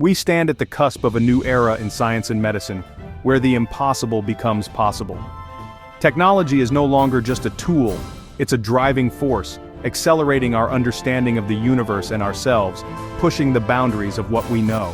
We stand at the cusp of a new era in science and medicine, where the impossible becomes possible. Technology is no longer just a tool, it's a driving force, accelerating our understanding of the universe and ourselves, pushing the boundaries of what we know.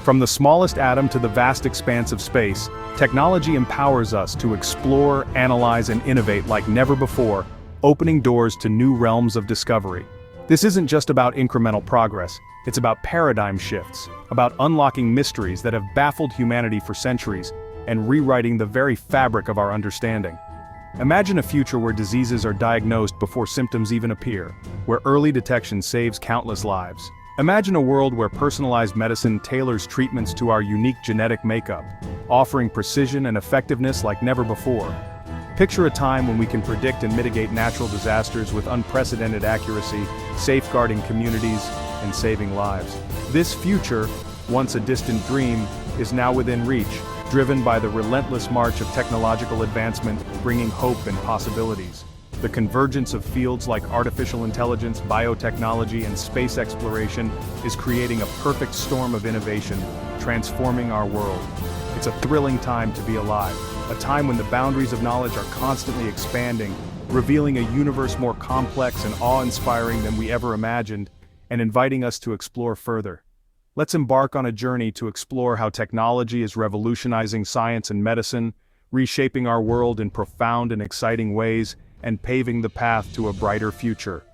From the smallest atom to the vast expanse of space, technology empowers us to explore, analyze, and innovate like never before, opening doors to new realms of discovery. This isn't just about incremental progress, it's about paradigm shifts, about unlocking mysteries that have baffled humanity for centuries, and rewriting the very fabric of our understanding. Imagine a future where diseases are diagnosed before symptoms even appear, where early detection saves countless lives. Imagine a world where personalized medicine tailors treatments to our unique genetic makeup, offering precision and effectiveness like never before. Picture a time when we can predict and mitigate natural disasters with unprecedented accuracy, safeguarding communities and saving lives. This future, once a distant dream, is now within reach, driven by the relentless march of technological advancement, bringing hope and possibilities. The convergence of fields like artificial intelligence, biotechnology, and space exploration is creating a perfect storm of innovation, transforming our world. It's a thrilling time to be alive, a time when the boundaries of knowledge are constantly expanding, revealing a universe more complex and awe-inspiring than we ever imagined, and inviting us to explore further. Let's embark on a journey to explore how technology is revolutionizing science and medicine, reshaping our world in profound and exciting ways, and paving the path to a brighter future.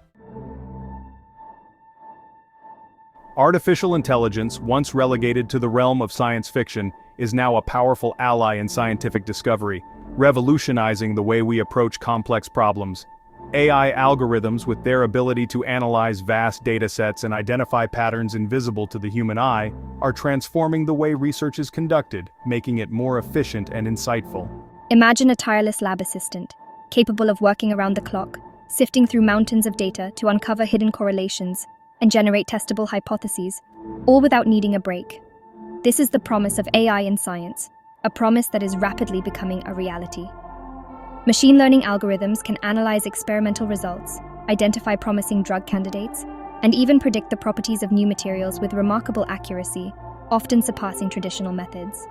Artificial intelligence, once relegated to the realm of science fiction, is now a powerful ally in scientific discovery, revolutionizing the way we approach complex problems. AI algorithms, with their ability to analyze vast datasets and identify patterns invisible to the human eye, are transforming the way research is conducted, making it more efficient and insightful. Imagine a tireless lab assistant, capable of working around the clock, sifting through mountains of data to uncover hidden correlations and generate testable hypotheses, all without needing a break. This is the promise of AI in science, a promise that is rapidly becoming a reality. Machine learning algorithms can analyze experimental results, identify promising drug candidates, and even predict the properties of new materials with remarkable accuracy, often surpassing traditional methods.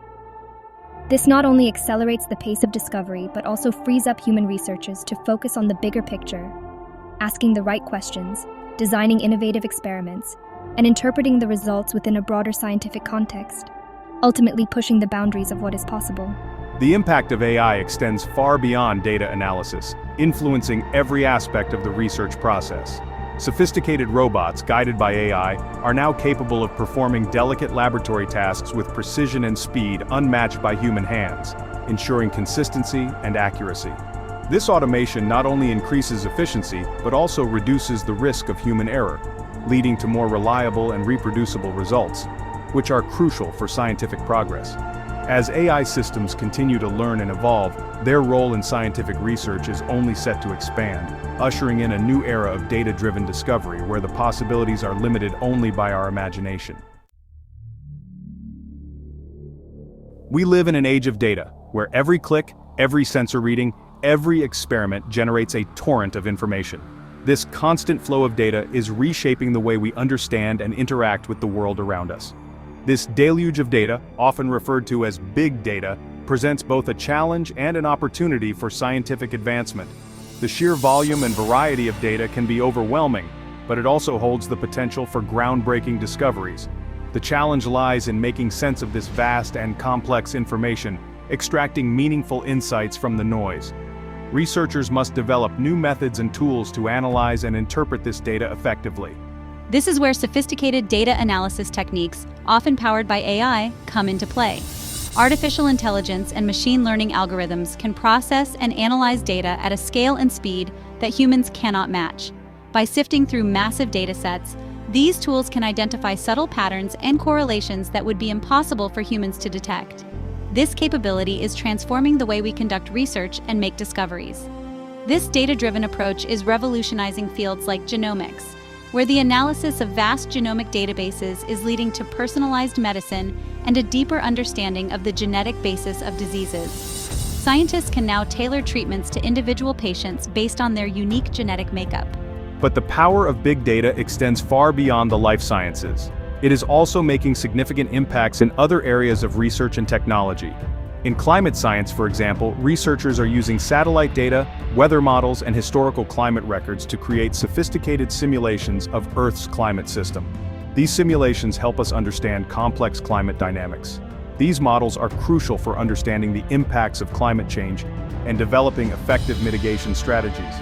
This not only accelerates the pace of discovery, but also frees up human researchers to focus on the bigger picture, asking the right questions, designing innovative experiments, and interpreting the results within a broader scientific context, ultimately pushing the boundaries of what is possible. The impact of AI extends far beyond data analysis, influencing every aspect of the research process. Sophisticated robots, guided by AI, are now capable of performing delicate laboratory tasks with precision and speed unmatched by human hands, ensuring consistency and accuracy. This automation not only increases efficiency, but also reduces the risk of human error, leading to more reliable and reproducible results, which are crucial for scientific progress. As AI systems continue to learn and evolve, their role in scientific research is only set to expand, ushering in a new era of data-driven discovery where the possibilities are limited only by our imagination. We live in an age of data, where every click, every sensor reading, every experiment generates a torrent of information. This constant flow of data is reshaping the way we understand and interact with the world around us. This deluge of data, often referred to as big data, presents both a challenge and an opportunity for scientific advancement. The sheer volume and variety of data can be overwhelming, but it also holds the potential for groundbreaking discoveries. The challenge lies in making sense of this vast and complex information, extracting meaningful insights from the noise. Researchers must develop new methods and tools to analyze and interpret this data effectively. This is where sophisticated data analysis techniques, often powered by AI, come into play. Artificial intelligence and machine learning algorithms can process and analyze data at a scale and speed that humans cannot match. By sifting through massive datasets, these tools can identify subtle patterns and correlations that would be impossible for humans to detect. This capability is transforming the way we conduct research and make discoveries. This data-driven approach is revolutionizing fields like genomics, where the analysis of vast genomic databases is leading to personalized medicine and a deeper understanding of the genetic basis of diseases. Scientists can now tailor treatments to individual patients based on their unique genetic makeup. But the power of big data extends far beyond the life sciences. it is also making significant impacts in other areas of research and technology. In climate science, for example, researchers are using satellite data, weather models, and historical climate records to create sophisticated simulations of Earth's climate system. These simulations help us understand complex climate dynamics. These models are crucial for understanding the impacts of climate change and developing effective mitigation strategies.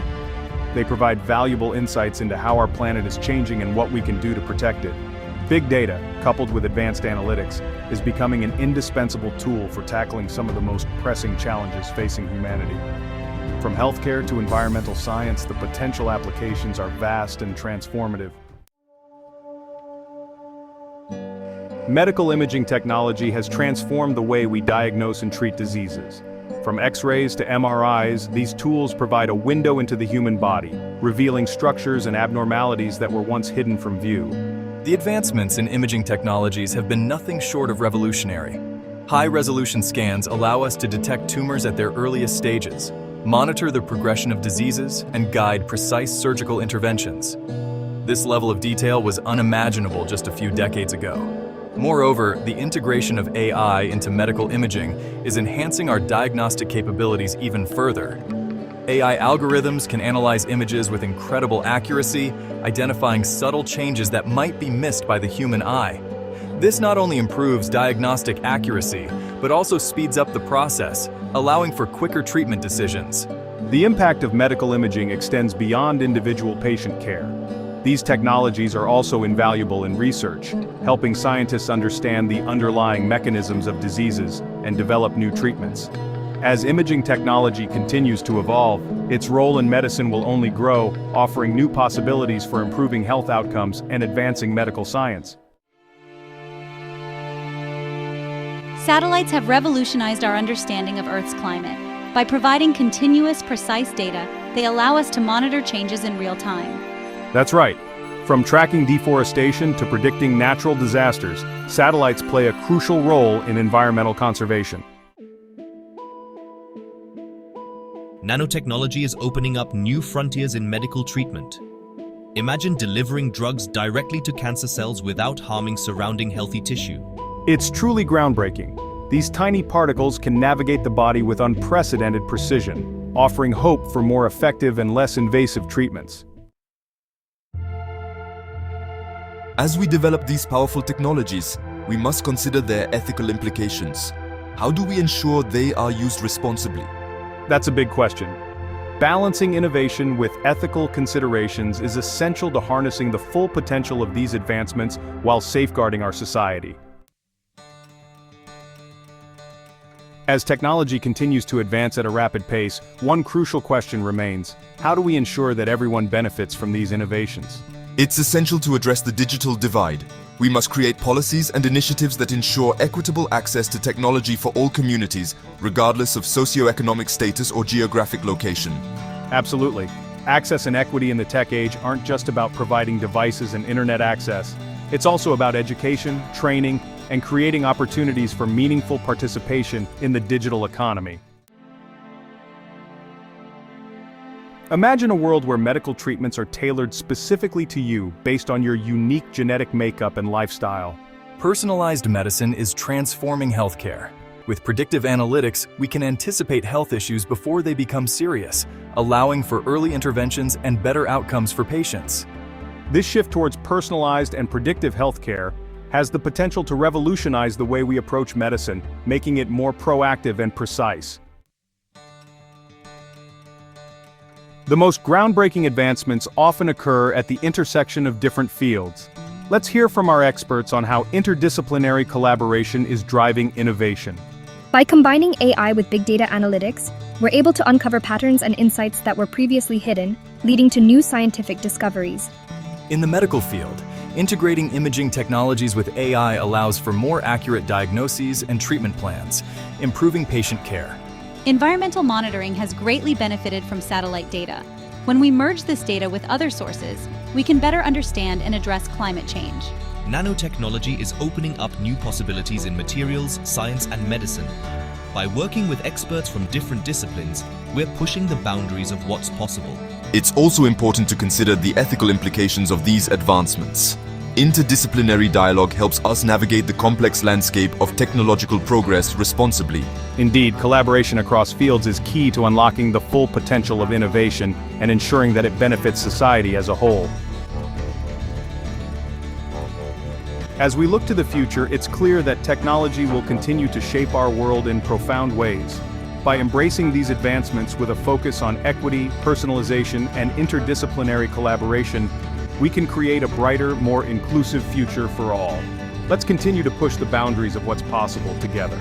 They provide valuable insights into how our planet is changing and what we can do to protect it. Big data, coupled with advanced analytics, is becoming an indispensable tool for tackling some of the most pressing challenges facing humanity. From healthcare to environmental science, the potential applications are vast and transformative. Medical imaging technology has transformed the way we diagnose and treat diseases. From X-rays to MRIs, these tools provide a window into the human body, revealing structures and abnormalities that were once hidden from view. The advancements in imaging technologies have been nothing short of revolutionary. High-resolution scans allow us to detect tumors at their earliest stages, monitor the progression of diseases, and guide precise surgical interventions. This level of detail was unimaginable just a few decades ago. Moreover, the integration of AI into medical imaging is enhancing our diagnostic capabilities even further. AI algorithms can analyze images with incredible accuracy, identifying subtle changes that might be missed by the human eye. This not only improves diagnostic accuracy, but also speeds up the process, allowing for quicker treatment decisions. The impact of medical imaging extends beyond individual patient care. These technologies are also invaluable in research, helping scientists understand the underlying mechanisms of diseases and develop new treatments. As imaging technology continues to evolve, its role in medicine will only grow, offering new possibilities for improving health outcomes and advancing medical science. Satellites have revolutionized our understanding of Earth's climate. By providing continuous, precise data, they allow us to monitor changes in real time. That's right. From tracking deforestation to predicting natural disasters, satellites play a crucial role in environmental conservation. Nanotechnology is opening up new frontiers in medical treatment. Imagine delivering drugs directly to cancer cells without harming surrounding healthy tissue. It's truly groundbreaking. These tiny particles can navigate the body with unprecedented precision, offering hope for more effective and less invasive treatments. As we develop these powerful technologies, we must consider their ethical implications. How do we ensure they are used responsibly? That's a big question. Balancing innovation with ethical considerations is essential to harnessing the full potential of these advancements while safeguarding our society. As technology continues to advance at a rapid pace, one crucial question remains: how do we ensure that everyone benefits from these innovations? It's essential to address the digital divide. We must create policies and initiatives that ensure equitable access to technology for all communities, regardless of socioeconomic status or geographic location. Absolutely. Access and equity in the tech age aren't just about providing devices and internet access. It's also about education, training, and creating opportunities for meaningful participation in the digital economy. Imagine a world where medical treatments are tailored specifically to you based on your unique genetic makeup and lifestyle. Personalized medicine is transforming healthcare. With predictive analytics, we can anticipate health issues before they become serious, allowing for early interventions and better outcomes for patients. This shift towards personalized and predictive healthcare has the potential to revolutionize the way we approach medicine, making it more proactive and precise. The most groundbreaking advancements often occur at the intersection of different fields. Let's hear from our experts on how interdisciplinary collaboration is driving innovation. By combining AI with big data analytics, we're able to uncover patterns and insights that were previously hidden, leading to new scientific discoveries. In the medical field, integrating imaging technologies with AI allows for more accurate diagnoses and treatment plans, improving patient care. Environmental monitoring has greatly benefited from satellite data. When we merge this data with other sources, we can better understand and address climate change. Nanotechnology is opening up new possibilities in materials, science, and medicine. By working with experts from different disciplines, we're pushing the boundaries of what's possible. It's also important to consider the ethical implications of these advancements. Interdisciplinary dialogue helps us navigate the complex landscape of technological progress responsibly. Indeed, collaboration across fields is key to unlocking the full potential of innovation and ensuring that it benefits society as a whole. As we look to the future, it's clear that technology will continue to shape our world in profound ways. By embracing these advancements with a focus on equity, personalization, and interdisciplinary collaboration, we can create a brighter, more inclusive future for all. Let's continue to push the boundaries of what's possible together.